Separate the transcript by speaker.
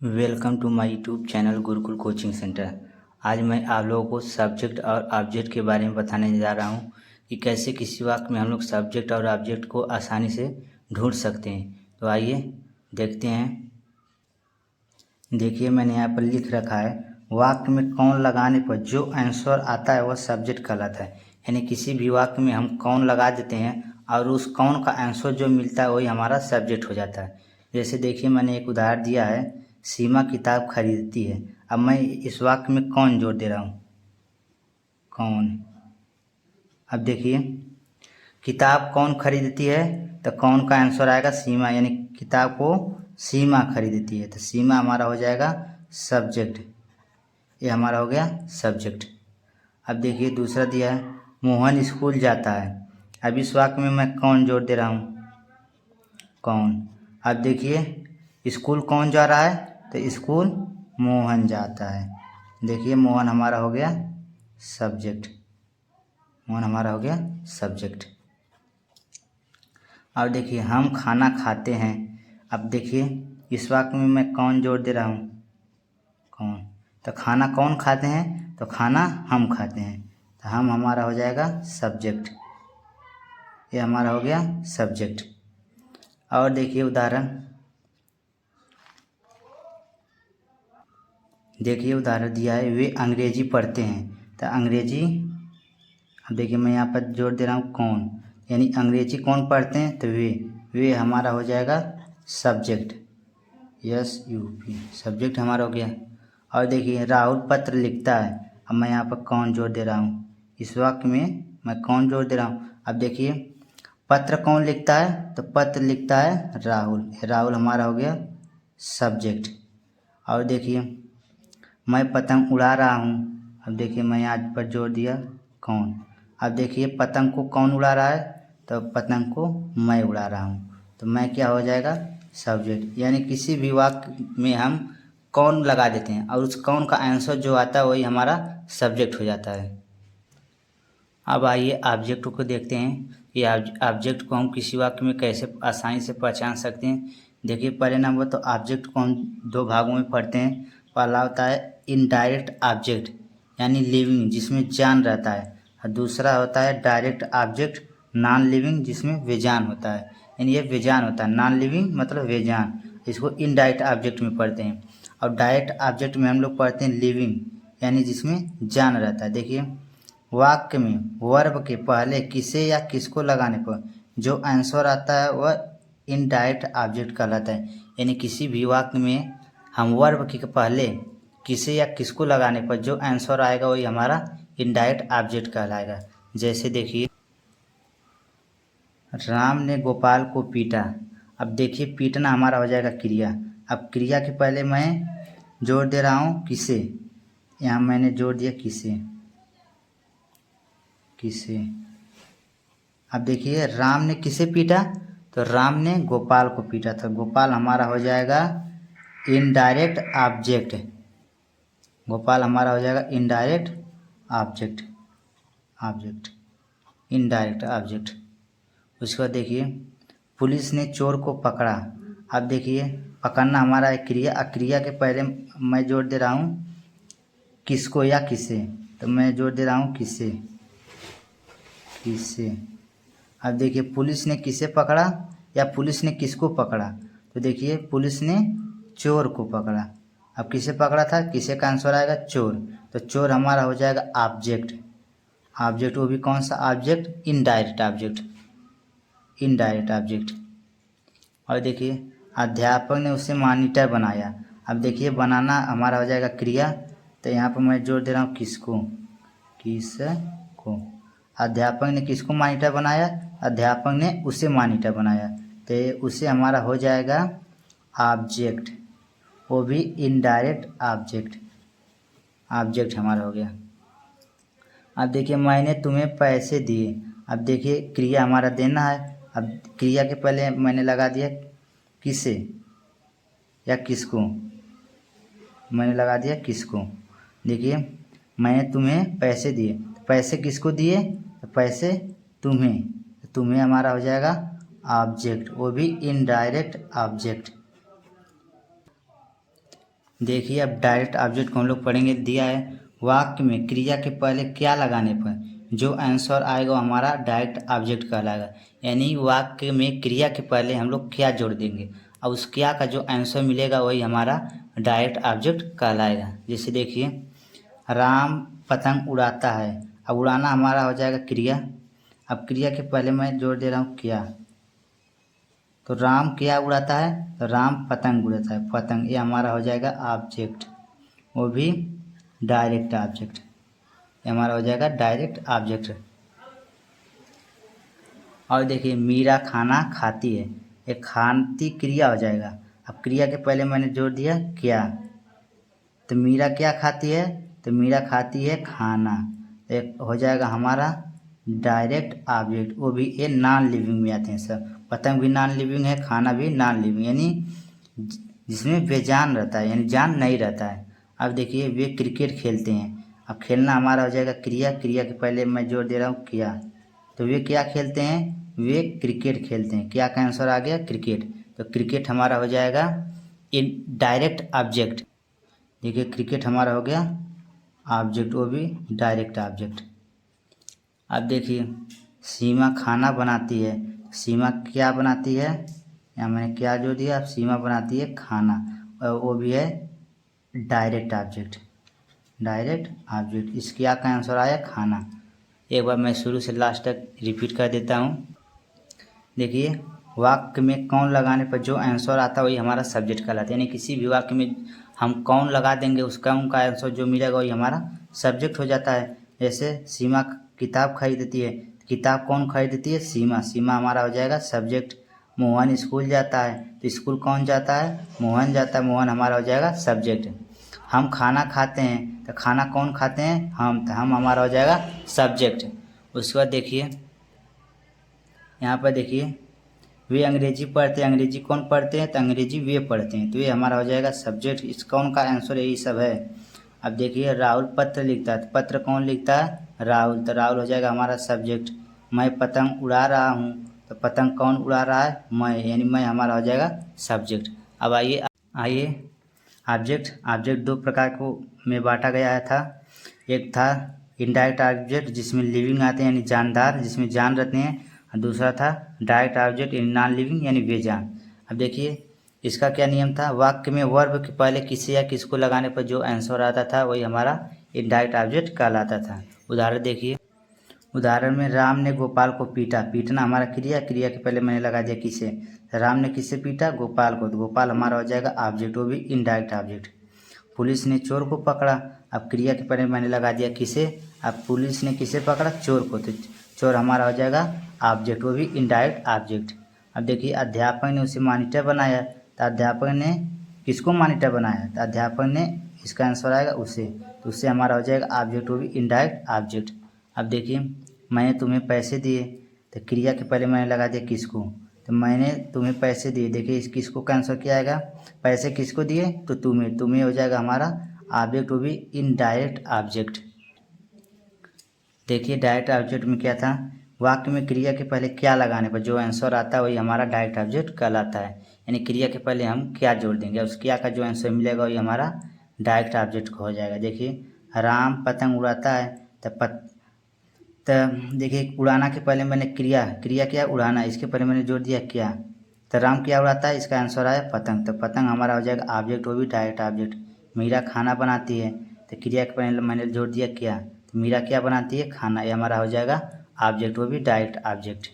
Speaker 1: Welcome to my YouTube channel Gurukul coaching centre. आज मैं आप लोगों को सब्जेक्ट और ऑब्जेक्ट के बारे में बताने जा रहा हूं कि कैसे किसी वाक्य में हम लोग सब्जेक्ट और ऑब्जेक्ट को आसानी से ढूंढ सकते हैं। तो आइए देखते हैं। देखिए, मैंने यहाँ पर लिख रखा है, वाक्य में कौन लगाने पर जो आंसर आता है वह सब्जेक्ट कहलाता है। यानी किसी भी वाक्य में हम कौन लगा देते हैं और उस कौन का आंसर जो मिलता है वही हमारा सब्जेक्ट हो जाता है। जैसे देखिए, मैंने एक उदाहरण दिया है, सीमा किताब खरीदती है। अब मैं इस वाक्य में कौन जोड़ दे रहा हूँ, कौन। अब देखिए, किताब कौन खरीदती है, तो कौन का आंसर आएगा सीमा, यानी किताब को सीमा खरीदती है, तो सीमा हमारा हो जाएगा सब्जेक्ट। ये हमारा हो गया सब्जेक्ट। अब देखिए दूसरा दिया है, मोहन स्कूल जाता है। अब इस वाक्य में मैं कौन जोड़ दे रहा हूँ, कौन। अब देखिए, स्कूल कौन जा रहा है, तो स्कूल मोहन जाता है। देखिए, मोहन हमारा हो गया सब्जेक्ट, मोहन हमारा हो गया सब्जेक्ट। और देखिए, हम खाना खाते हैं। अब देखिए, इस वाक्य में मैं कौन जोड़ दे रहा हूँ, कौन। तो खाना कौन खाते हैं, तो खाना हम खाते हैं, तो हम हमारा हो जाएगा सब्जेक्ट। ये हमारा हो गया सब्जेक्ट। और देखिए उदाहरण, देखिए उदाहरण दिया है, वे अंग्रेजी पढ़ते हैं, तो अंग्रेजी। अब देखिए, मैं यहाँ पर जोड़ दे रहा हूँ कौन, यानी अंग्रेजी कौन पढ़ते हैं, तो वे हमारा हो जाएगा सब्जेक्ट। SUP सब्जेक्ट हमारा हो गया। और देखिए, राहुल पत्र लिखता है। अब मैं यहाँ पर कौन जोड़ दे रहा हूँ, इस वाक्य में मैं कौन जोड़ दे रहा हूँ। अब देखिए, पत्र कौन लिखता है, तो पत्र लिखता है राहुल, राहुल हमारा हो गया सब्जेक्ट। और देखिए, मैं पतंग उड़ा रहा हूँ। अब देखिए, मैं आज पर जोड़ दिया कौन। अब देखिए, पतंग को कौन उड़ा रहा है, तो पतंग को मैं उड़ा रहा हूँ, तो मैं क्या हो जाएगा सब्जेक्ट। यानी किसी भी वाक्य में हम कौन लगा देते हैं और उस कौन का आंसर जो आता है वही हमारा सब्जेक्ट हो जाता है। अब आइए ऑब्जेक्ट को देखते हैं कि ऑब्जेक्ट को हम किसी वाक्य में कैसे आसानी से पहचान सकते हैं। देखिए, पहले नंबर तो ऑब्जेक्ट को हम दो भागों में पढ़ते हैं। पहला होता है इनडायरेक्ट ऑब्जेक्ट, यानी लिविंग जिसमें जान रहता है, और दूसरा होता है डायरेक्ट ऑब्जेक्ट, नॉन लिविंग जिसमें बेजान होता है। यानी ये बेजान होता है, नॉन लिविंग मतलब बेजान, इसको इनडायरेक्ट ऑब्जेक्ट में पढ़ते हैं। और डायरेक्ट ऑब्जेक्ट में हम लोग पढ़ते हैं लिविंग, यानी जिसमें जान रहता है। देखिए, वाक्य में वर्ब के पहले किसे या किसको लगाने पर जो आंसर आता है वह इनडायरेक्ट ऑब्जेक्ट कहलाता है। यानी किसी भी वाक्य में हम वर्ब के पहले किसे या किसको लगाने पर जो आंसर आएगा वही हमारा इनडायरेक्ट ऑब्जेक्ट कहलाएगा। जैसे देखिए, राम ने गोपाल को पीटा। अब देखिए, पीटना हमारा हो जाएगा क्रिया। अब क्रिया के पहले मैं जोड़ दे रहा हूँ किसे, यहाँ मैंने जोड़ दिया किसे, किसे। अब देखिए, राम ने किसे पीटा, तो राम ने गोपाल को पीटा, तो गोपाल हमारा हो जाएगा इनडायरेक्ट ऑब्जेक्ट, गोपाल हमारा हो जाएगा indirect object, object, indirect object. उसके बाद देखिए, पुलिस ने चोर को पकड़ा। अब देखिए, पकड़ना हमारा है क्रिया, क्रिया के पहले मैं जोड़ दे रहा हूँ किसको या किसे, तो मैं जोड़ दे रहा हूँ किसे, किसे। अब देखिए, पुलिस ने किसे पकड़ा या पुलिस ने किसको पकड़ा, तो देखिए पुलिस ने चोर को पकड़ा। अब किसे पकड़ा था, किसे का आंसर आएगा चोर, तो चोर हमारा हो जाएगा ऑब्जेक्ट, ऑब्जेक्ट वो भी कौन सा object, indirect object, indirect object. और देखिए, अध्यापक ने उसे मॉनिटर बनाया। अब देखिए, बनाना हमारा हो जाएगा क्रिया, तो यहाँ पर मैं जोड़ दे रहा हूँ किसको, किसको। अध्यापक ने किसको मॉनिटर बनाया, अध्यापक ने उसे मॉनिटर बनाया, तो उसे हमारा हो जाएगा ऑब्जेक्ट, वो भी इनडायरेक्ट ऑब्जेक्ट, ऑब्जेक्ट हमारा हो गया। अब देखिए, मैंने तुम्हें पैसे दिए। अब देखिए, क्रिया हमारा देना है। अब क्रिया के पहले मैंने लगा दिया किसे या किसको, मैंने लगा दिया किसको। देखिए, मैंने तुम्हें पैसे दिए, पैसे किसको दिए, तो पैसे तुम्हें, तुम्हें हमारा हो जाएगा ऑब्जेक्ट, वो भी इनडायरेक्ट ऑब्जेक्ट। देखिए अब डायरेक्ट ऑब्जेक्ट को हम लोग पढ़ेंगे। दिया है वाक्य में क्रिया के पहले क्या लगाने पर जो आंसर आएगा वो हमारा डायरेक्ट ऑब्जेक्ट कहलाएगा। यानी वाक्य में क्रिया के पहले हम लोग क्या जोड़ देंगे और उस क्या का जो आंसर मिलेगा वही हमारा डायरेक्ट ऑब्जेक्ट कहलाएगा। जैसे देखिए राम पतंग उड़ाता है, अब उड़ाना हमारा हो जाएगा क्रिया। अब क्रिया के पहले मैं जोड़ दे रहा हूँ क्या, तो राम क्या उड़ाता है, तो राम पतंग उड़ाता है, पतंग, ये हमारा हो जाएगा ऑब्जेक्ट, वो भी डायरेक्ट ऑब्जेक्ट, ये हमारा हो जाएगा डायरेक्ट ऑब्जेक्ट। और देखिए मीरा खाना खाती है, ये खाती क्रिया हो जाएगा। अब क्रिया के पहले मैंने जोड़ दिया क्या, तो मीरा क्या खाती है, तो मीरा खाती है खाना, एक हो जाएगा हमारा डायरेक्ट ऑब्जेक्ट, वो भी ये नॉन लिविंग में आते हैं सब। पतंग भी नॉन लिविंग है, खाना भी नॉन लिविंग, यानी जिसमें बेजान रहता है, यानी जान नहीं रहता है। अब देखिए वे क्रिकेट खेलते हैं, अब खेलना हमारा हो जाएगा क्रिया, क्रिया के पहले मैं जोड़ दे रहा हूँ क्या, तो वे क्या खेलते हैं, वे क्रिकेट खेलते हैं, क्या का आंसर आ गया क्रिकेट, तो क्रिकेट हमारा हो जाएगा इन डायरेक्ट ऑब्जेक्ट। देखिए क्रिकेट हमारा हो गया ऑब्जेक्ट, वो भी डायरेक्ट ऑब्जेक्ट। अब देखिए सीमा खाना बनाती है, सीमा क्या बनाती है, यहाँ मैंने क्या जो दिया, अब सीमा बनाती है खाना, और वो भी है डायरेक्ट ऑब्जेक्ट, डायरेक्ट ऑब्जेक्ट। इस क्या का आंसर आया खाना। एक बार मैं शुरू से लास्ट तक रिपीट कर देता हूँ। देखिए वाक्य में कौन लगाने पर जो आंसर आता है वही हमारा सब्जेक्ट कहलाता है, यानी किसी भी वाक्य में हम कौन लगा देंगे उसका उनका आंसर जो मिलेगा वही हमारा सब्जेक्ट हो जाता है। जैसे सीमा किताब खरीदती है, किताब कौन खरीदती है, सीमा, सीमा हमारा हो जाएगा सब्जेक्ट। मोहन स्कूल जाता है, तो स्कूल कौन जाता है, मोहन जाता है, मोहन हमारा हो जाएगा सब्जेक्ट। हम खाना खाते हैं, तो खाना कौन खाते हैं, हम, तो हम हमारा हो जाएगा सब्जेक्ट। उसके बाद देखिए यहाँ पर देखिए वे अंग्रेजी पढ़ते हैं, अंग्रेजी कौन पढ़ते हैं, तो अंग्रेजी वे पढ़ते हैं, तो ये हमारा हो जाएगा सब्जेक्ट। इस कौन का आंसर यही सब है। अब देखिए राहुल पत्र लिखता है, तो पत्र कौन लिखता है, राहुल, तो राहुल हो जाएगा हमारा सब्जेक्ट। मैं पतंग उड़ा रहा हूँ, तो पतंग कौन उड़ा रहा है, मैं, यानी मैं हमारा हो जाएगा सब्जेक्ट। अब आइए आइए ऑब्जेक्ट, ऑब्जेक्ट दो प्रकार को में बांटा गया था। एक था इनडायरेक्ट ऑब्जेक्ट जिसमें लिविंग आते हैं यानी जानदार, जिसमें जान रहते हैं, और दूसरा था डायरेक्ट ऑब्जेक्ट यानी नॉन लिविंग यानी बेजान। अब देखिए इसका क्या नियम था, वाक्य में वर्ब के पहले किसी या किसको लगाने पर जो आंसर आता था वही हमारा इनडायरेक्ट ऑब्जेक्ट कहलाता था। उदाहरण देखिए, उदाहरण में राम ने गोपाल को पीटा, पीटना हमारा क्रिया, क्रिया के पहले मैंने लगा दिया किसे, राम ने किसे पीटा, गोपाल को, तो गोपाल हमारा हो जाएगा ऑब्जेक्ट, वो भी इनडायरेक्ट ऑब्जेक्ट। पुलिस ने चोर को पकड़ा, अब क्रिया के पहले मैंने लगा दिया किसे, अब पुलिस ने किसे पकड़ा, चोर को, तो चोर हमारा हो जाएगा ऑब्जेक्ट, वो भी इनडायरेक्ट ऑब्जेक्ट। अब देखिए अध्यापक ने उसे मॉनिटर बनाया, तो अध्यापक ने किसको मॉनिटर बनाया, तो अध्यापक ने, इसका आंसर आएगा उसे, तो उससे हमारा हो जाएगा ऑब्जेक्ट, वो भी इनडायरेक्ट ऑब्जेक्ट। अब देखिए मैंने तुम्हें पैसे दिए, तो क्रिया के पहले मैंने लगा दिया किसको, तो मैंने तुम्हें पैसे दिए, देखिए इस किसको का आंसर क्या आएगा, पैसे किसको दिए, तो तुम्हें, तुम्हें हो जाएगा हमारा ऑब्जेक्ट, वो भी इनडायरेक्ट ऑब्जेक्ट। देखिए डायरेक्ट ऑब्जेक्ट में क्या था, वाक्य में क्रिया के पहले क्या लगाने पर जो आंसर आता है वही हमारा डायरेक्ट ऑब्जेक्ट कहलाता है, यानी क्रिया के पहले हम क्या जोड़ देंगे, उस क्या का जो आंसर मिलेगा वही हमारा डायरेक्ट ऑब्जेक्ट हो जाएगा। देखिए राम पतंग उड़ाता है, तो देखिए उड़ाना के पहले मैंने क्रिया, क्रिया क्या उड़ाना, इसके पहले मैंने जोड़ दिया क्या, तो राम क्या उड़ाता है, इसका आंसर आया पतंग, तो पतंग हमारा हो जाएगा ऑब्जेक्ट, वो भी डायरेक्ट ऑब्जेक्ट। मीरा खाना बनाती है, तो क्रिया के पहले मैंने जोड़ दिया क्या, तो मीरा क्या बनाती है खाना, ये हमारा हो जाएगा ऑब्जेक्ट, वो भी डायरेक्ट ऑब्जेक्ट।